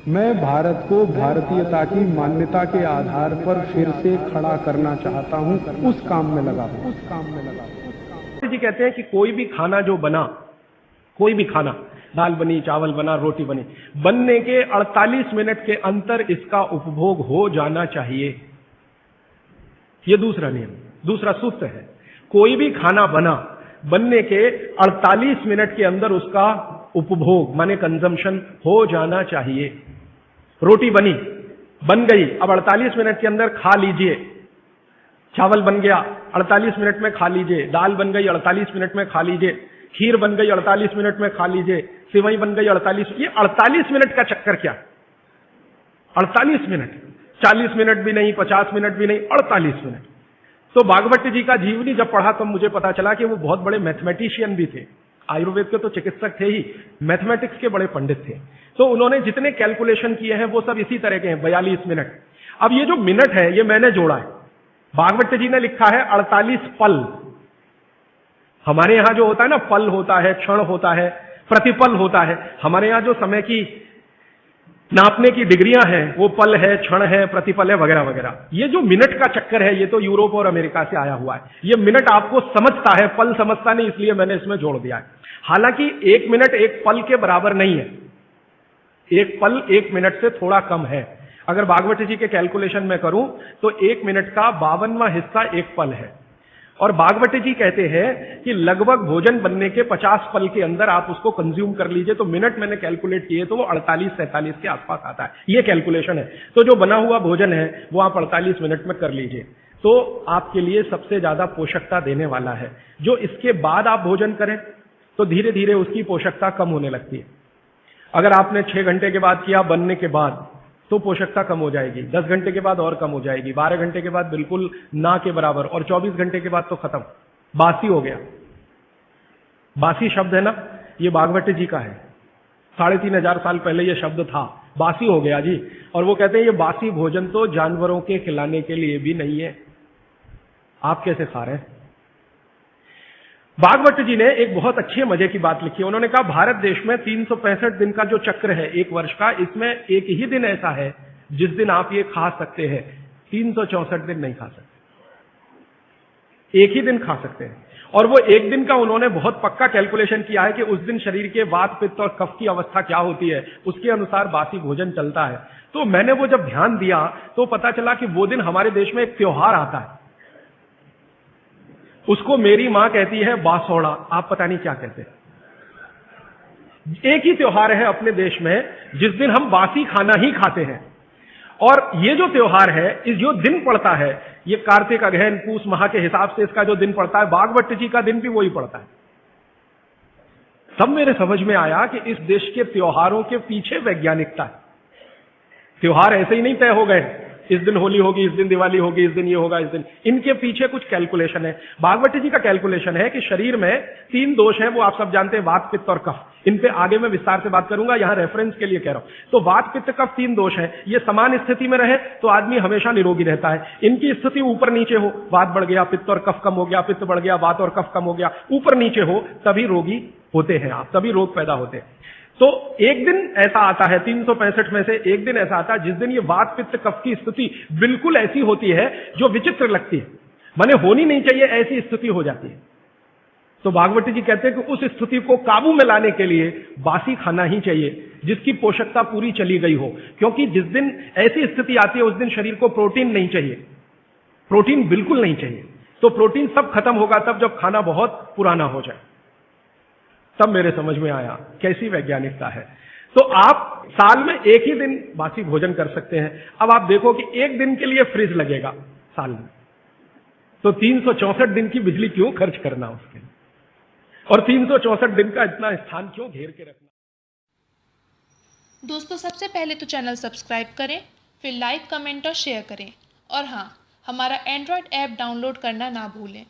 मैं भारत को भारतीयता की मान्यता के आधार पर फिर से खड़ा करना चाहता हूं, उस काम में लगा हूं। जी कहते हैं कि कोई भी खाना जो बना, कोई भी खाना, दाल बनी, चावल बना, रोटी बनी, बनने के 48 मिनट के अंतर इसका उपभोग हो जाना चाहिए। यह दूसरा नियम, दूसरा सूत्र है। कोई भी खाना बना, बनने के 48 मिनट के अंदर उसका उपभोग माने कंजम्पशन हो जाना चाहिए। रोटी बनी, बन गई, अब 48 मिनट के अंदर खा लीजिए। चावल बन गया, 48 मिनट में खा लीजिए। दाल बन गई, 48 मिनट में खा लीजिए। खीर बन गई, 48 मिनट में खा लीजिए। सिवई बन गई 48। ये 48 मिनट का चक्कर क्या? 48 मिनट, 40 मिनट भी नहीं, 50 मिनट भी नहीं, 48 मिनट। तो भागवत जी का जीवनी जब पढ़ा तब मुझे पता चला कि वो बहुत बड़े मैथमेटिशियन भी थे। आयुर्वेद के तो चिकित्सक थे ही, मैथमेटिक्स के बड़े पंडित थे। तो उन्होंने जितने कैलकुलेशन किए हैं वो सब इसी तरह के हैं, 42 मिनट। अब ये जो मिनट है ये मैंने जोड़ा है। भागवत जी ने लिखा है 48 पल। हमारे यहां जो होता है ना, पल होता है, क्षण होता है, प्रतिपल होता है। हमारे यहां जो समय की नापने की डिग्रियां हैं वो पल है, क्षण है, प्रतिपल है, वगैरह वगैरह। ये जो मिनट का चक्कर है ये तो यूरोप और अमेरिका से आया हुआ है। ये मिनट आपको समझता है, पल समझता नहीं, इसलिए मैंने इसमें जोड़ दिया है। हालांकि एक मिनट एक पल के बराबर नहीं है। एक पल एक मिनट से थोड़ा कम है। अगर भागवत जी के कैलकुलेशन में करूं तो एक मिनट का 52वां हिस्सा एक पल है। और भागवत जी कहते हैं कि लगभग भोजन बनने के 50 पल के अंदर आप उसको कंज्यूम कर लीजिए। तो मिनट मैंने कैलकुलेट किए तो वो 48-47 के आसपास आता है। ये कैलकुलेशन है। तो जो बना हुआ भोजन है वो आप 48 मिनट में कर लीजिए, तो आपके लिए सबसे ज्यादा पोषकता देने वाला है। जो इसके बाद आप भोजन करें तो धीरे धीरे उसकी पोषकता कम होने लगती है। अगर आपने 6 घंटे के बाद किया बनने के बाद तो पोषकता कम हो जाएगी, 10 घंटे के बाद और कम हो जाएगी, 12 घंटे के बाद बिल्कुल ना के बराबर, और 24 घंटे के बाद तो खत्म, बासी हो गया। बासी शब्द है ना, ये भागवत जी का है। 3500 साल पहले ये शब्द था, बासी हो गया जी। और वो कहते हैं ये बासी भोजन तो जानवरों के खिलाने के लिए भी नहीं है, आप कैसे खा रहे हैं? भागवत जी ने एक बहुत अच्छे मजे की बात लिखी है। उन्होंने कहा भारत देश में 365 दिन का जो चक्र है एक वर्ष का, इसमें एक ही दिन ऐसा है जिस दिन आप ये खा सकते हैं। 364 दिन नहीं खा सकते, एक ही दिन खा सकते हैं। और वो एक दिन का उन्होंने बहुत पक्का कैलकुलेशन किया है कि उस दिन शरीर के वात, पित्त और कफ की अवस्था क्या होती है, उसके अनुसार बासी भोजन चलता है। तो मैंने वो जब ध्यान दिया तो पता चला कि वो दिन हमारे देश में एक त्योहार आता है, उसको मेरी मां कहती है बासोड़ा, आप पता नहीं क्या कहते हैं। एक ही त्योहार है अपने देश में जिस दिन हम बासी खाना ही खाते हैं। और ये जो त्योहार है, इस जो दिन पड़ता है, ये कार्तिक, अगहन, पूस माह के हिसाब से इसका जो दिन पड़ता है, भागवत जी का दिन भी वही पड़ता है। तब मेरे समझ में आया कि इस देश के त्योहारों के पीछे वैज्ञानिकता है। त्योहार ऐसे ही नहीं तय हो गए, इस दिन होली होगी, इस दिन दिवाली होगी, इस दिन ये होगा, इस दिन, इनके पीछे कुछ कैलकुलेशन है। भागवत जी का कैलकुलेशन है कि शरीर में 3 दोष हैं, वो आप सब जानते हैं, वात, पित्त और कफ। इन पे आगे मैं विस्तार से बात करूंगा, यहां रेफरेंस के लिए कह रहा हूं। तो वात, पित्त, कफ 3 दोष हैं। ये समान स्थिति में रहे तो आदमी हमेशा निरोगी रहता है। इनकी स्थिति ऊपर नीचे हो, वात बढ़ गया, पित्त और कफ कम हो गया, पित्त बढ़ गया, वात और कफ कम हो गया, ऊपर नीचे हो, तभी रोगी होते हैं आप, तभी रोग पैदा होते हैं। तो एक दिन ऐसा आता है 365 में से एक दिन ऐसा आता है जिस दिन ये वात, पित्त, कफ की स्थिति बिल्कुल ऐसी होती है जो विचित्र लगती है, माने होनी नहीं चाहिए ऐसी स्थिति हो जाती है। तो भागवत जी कहते हैं कि उस स्थिति को काबू में लाने के लिए बासी खाना ही चाहिए जिसकी पोषकता पूरी चली गई हो। क्योंकि जिस दिन ऐसी स्थिति आती है उस दिन शरीर को प्रोटीन नहीं चाहिए, प्रोटीन बिल्कुल नहीं चाहिए। तो प्रोटीन सब खत्म होगा तब जब खाना बहुत पुराना हो जाए। तब मेरे समझ में आया कैसी वैज्ञानिकता है। तो आप साल में एक ही दिन बासी भोजन कर सकते हैं। अब आप देखो कि एक दिन के लिए फ्रिज लगेगा साल में, तो 364 दिन की बिजली क्यों खर्च करना उसके लिए, और 364 दिन का इतना स्थान क्यों घेर के रखना। दोस्तों, सबसे पहले तो चैनल सब्सक्राइब करें, फिर लाइक, कमेंट और शेयर करें। और हाँ, हमारा एंड्रॉयड ऐप डाउनलोड करना ना भूलें।